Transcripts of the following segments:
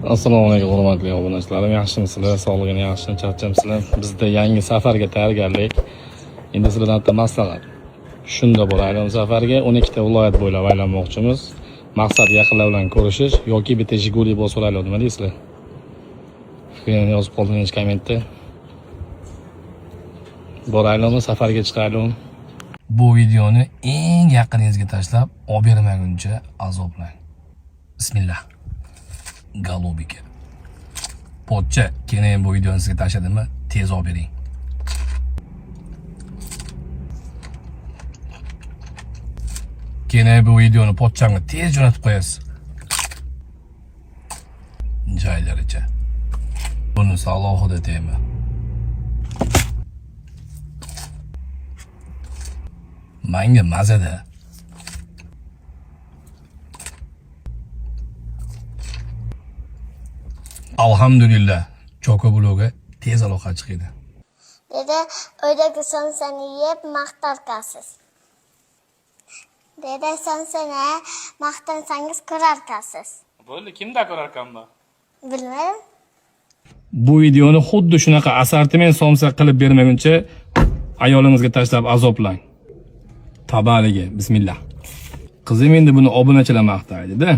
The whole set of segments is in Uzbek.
Assalomu alaykum hurmatli obunachilarim, yaxshimisizlar? Sog'lig'ini yaxshimi, charchamsizlar? Bizda yangi safarga tayyorgarlik. Endi sizlardan maslahat. Shunda bo'laylik, safarga 12 ta viloyat bo'ylab aylanmoqchimiz. Maqsad yaqinlar bilan ko'rishish yoki bitta Jiguli bosib olaylik, nima deysizlar? Fikringizni yozib qoldingiz kommentda. Boraylikmi, safarga chiqaylikmi? Bu videoni eng yaqiningizga tashlab, olib bermaguncha azoblang. Bismillah. Golubika. Pochcha, keyin bu videoni sizga tashladimmi, tez olib bering. Keyin bu videoni pochchamga tez jo'natib qo'yasiz. Joylaricha. Bunisi alohida tema. Menga mazada. Alhamdulillah, Choco blogi tez aloqa chiqadi. Dede, oydagi sonsani yeb maqtarkasiz. Dede, sonsani maqtansangiz ko'rarkasiz. Bo'ldi, kimda ko'rarkanman? Bilmadim. Bu videoni xuddi shunaqa assortiment somsa qilib bermaguncha ayolingizga tashlab azoblang. Tabaliga, bismillah. Qizim endi buni obunachilar maqtaydi-da.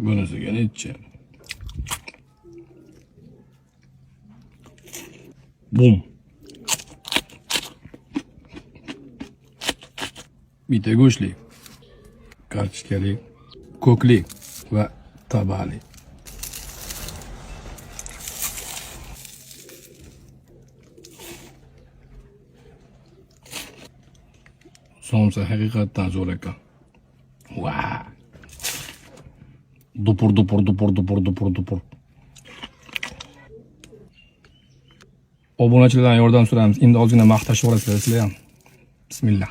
Bunisiga necha? Bum. Bitta go'shtli, kartoshkali, ko'kli va tabali. Somsa haqiqatdan zo'r ekan. Wow. Dupur. Obunachilardan yordam so'raymiz. Endi ozgina maqtashib olasizlar sizlar ham. Bismillah.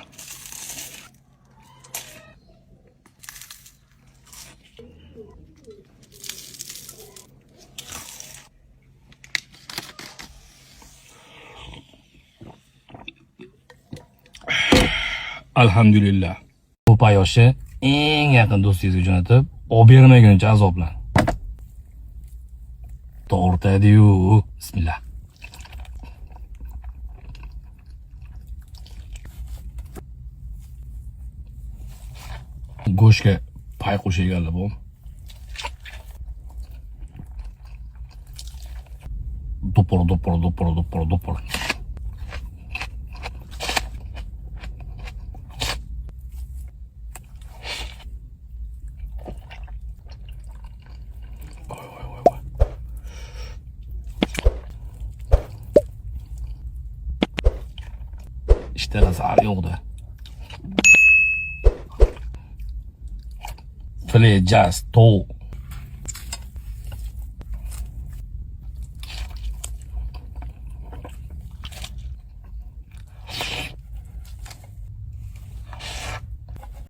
Alhamdulillah. Bu payoshi eng yaqin do'stingizga jo'natib, olib bermaguncha azoblan. Tortadi-yu. Bismillah. Go'shtga pay qo'shilganlar bu. Dupur. İşte razar yo'qdi. File just tovuq.